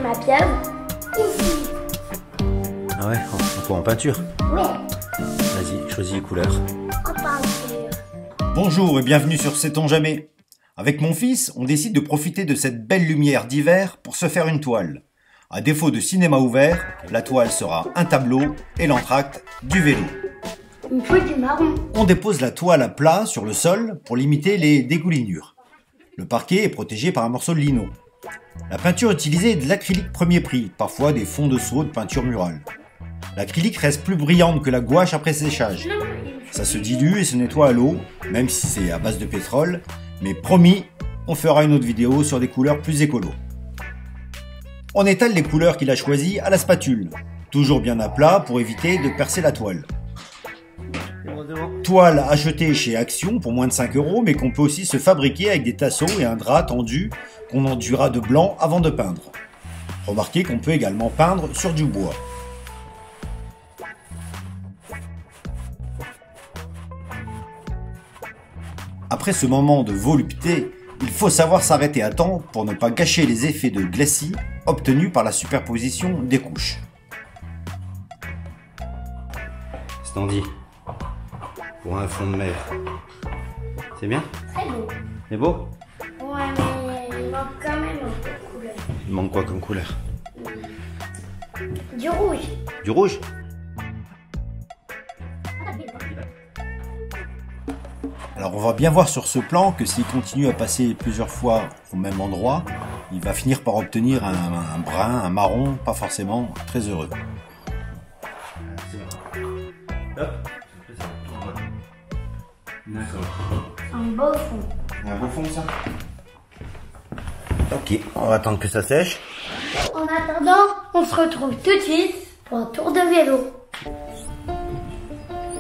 ma pièce. Ici. Ah ouais, en quoi, en peinture? Oui. Vas-y, choisis les couleurs. En peinture. Bonjour et bienvenue sur Sait-on jamais. Avec mon fils, on décide de profiter de cette belle lumière d'hiver pour se faire une toile. À défaut de cinéma ouvert, la toile sera un tableau et l'entracte du vélo. Une feuille du marron. On dépose la toile à plat sur le sol pour limiter les dégoulinures. Le parquet est protégé par un morceau de lino. La peinture utilisée est de l'acrylique premier prix, parfois des fonds de seau de peinture murale. L'acrylique reste plus brillante que la gouache après séchage. Ça se dilue et se nettoie à l'eau, même si c'est à base de pétrole, mais promis, on fera une autre vidéo sur des couleurs plus écolo. On étale les couleurs qu'il a choisies à la spatule, toujours bien à plat pour éviter de percer la toile. Toile achetée chez Action pour moins de 5 €, mais qu'on peut aussi se fabriquer avec des tasseaux et un drap tendu qu'on enduira de blanc avant de peindre. Remarquez qu'on peut également peindre sur du bois. Après ce moment de volupté, il faut savoir s'arrêter à temps pour ne pas gâcher les effets de glacis obtenus par la superposition des couches. Standy, pour un fond de mer. C'est bien? Très beau. C'est beau? Ouais, mais il manque quand même un peu de couleur. Il manque quoi comme couleur? Du rouge. Du rouge? Alors on va bien voir sur ce plan que s'il continue à passer plusieurs fois au même endroit, il va finir par obtenir un brun, un marron, pas forcément très heureux. D'accord. Un beau fond. Un beau fond ça? Ok, on va attendre que ça sèche. En attendant, on se retrouve tout de suite pour un tour de vélo.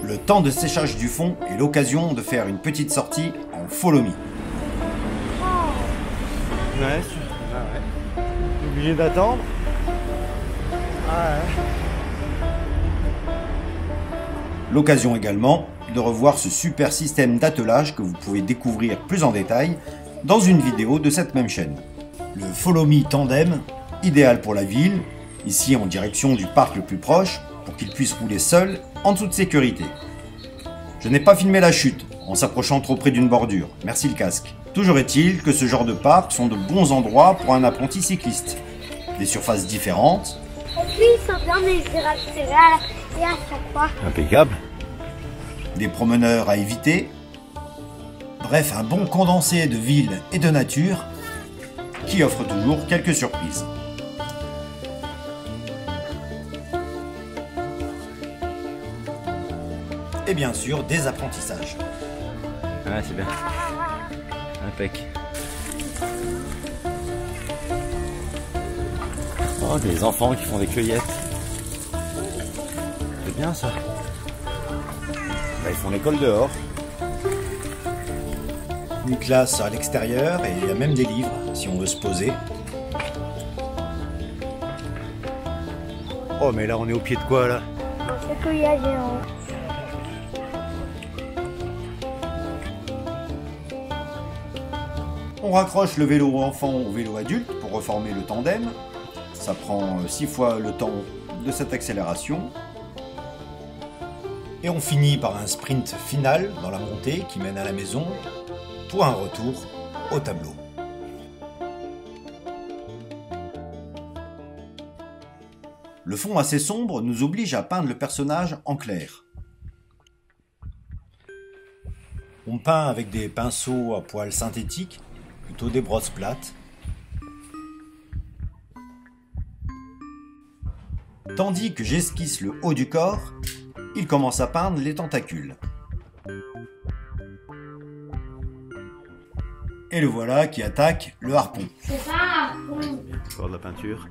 Le temps de séchage du fond est l'occasion de faire une petite sortie en follow me. Ouais, obligé d'attendre. L'occasion également de revoir ce super système d'attelage que vous pouvez découvrir plus en détail dans une vidéo de cette même chaîne. Le Follow Me Tandem, idéal pour la ville, ici en direction du parc le plus proche, pour qu'il puisse rouler seul en toute sécurité. Je n'ai pas filmé la chute en s'approchant trop près d'une bordure, merci le casque. Toujours est-il que ce genre de parcs sont de bons endroits pour un apprenti cycliste. Des surfaces différentes. Et puis, ils sont bien désirés et à chaque fois. Impeccable. Des promeneurs à éviter. Bref, un bon condensé de ville et de nature qui offre toujours quelques surprises. Et bien sûr, des apprentissages. Ouais, c'est bien. Impec. Oh, des enfants qui font des cueillettes. C'est bien ça. Bah, ils font l'école dehors. Une classe à l'extérieur et il y a même des livres si on veut se poser. Oh, mais là, on est au pied de quoi là? C'est qu'il y a géant. On raccroche le vélo enfant au vélo adulte pour reformer le tandem. Ça prend 6 fois le temps de cette accélération. Et on finit par un sprint final dans la montée qui mène à la maison pour un retour au tableau. Le fond assez sombre nous oblige à peindre le personnage en clair. On peint avec des pinceaux à poils synthétiques, plutôt des brosses plates. Tandis que j'esquisse le haut du corps, il commence à peindre les tentacules. Et le voilà qui attaque le harpon. C'est pas un harpon. Encore de la peinture.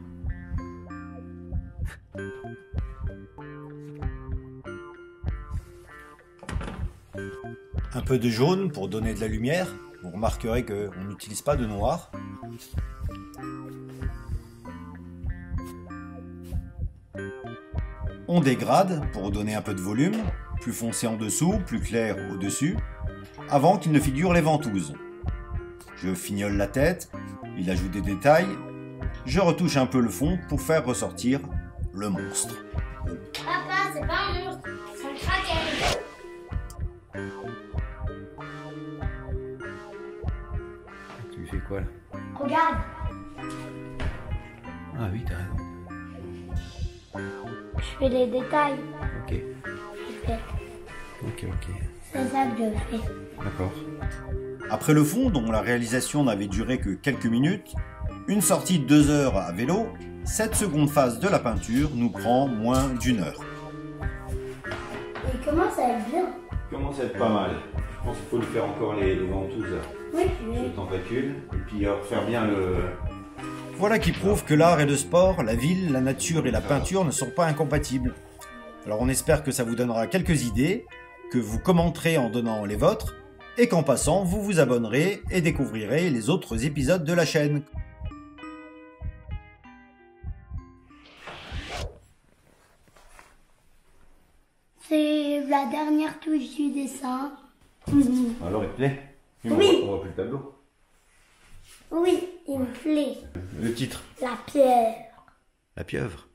Un peu de jaune pour donner de la lumière. Vous remarquerez qu'on n'utilise pas de noir. On dégrade pour donner un peu de volume, plus foncé en dessous, plus clair au-dessus, avant qu'il ne figure les ventouses. Je fignole la tête, il ajoute des détails, je retouche un peu le fond pour faire ressortir le monstre. Papa, c'est pas un monstre, c'est un kraken. Tu fais quoi là? Regarde. Ah oui, t'as raison. Je fais les détails. Ok, Je fais. ok. C'est ça que je fais. D'accord. Après le fond, dont la réalisation n'avait duré que quelques minutes, une sortie de 2 heures à vélo, cette seconde phase de la peinture nous prend moins d'1 heure. Il commence à être bien. Commence à être pas mal. Je pense qu'il faut lui faire encore les ventouses Oui, sur le tentacule. Et puis refaire bien le... Voilà qui prouve que l'art et le sport, la ville, la nature et la peinture ne sont pas incompatibles. Alors on espère que ça vous donnera quelques idées, que vous commenterez en donnant les vôtres, et qu'en passant, vous vous abonnerez et découvrirez les autres épisodes de la chaîne. C'est la dernière touche du dessin. Alors il te plaît? Oui. On voit plus le tableau. Oui, il me plaît. Le titre? La pierre. La pieuvre.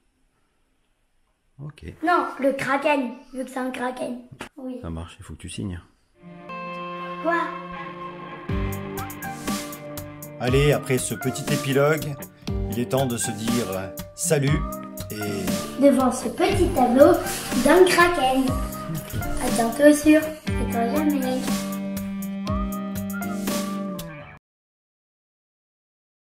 Ok, Non, le kraken, vu que c'est un kraken. Oui. ça marche, il faut que tu signes. Quoi? Allez, après ce petit épilogue, il est temps de se dire salut et... Devant ce petit tableau d'un kraken. À bientôt sur C'est toi jamais.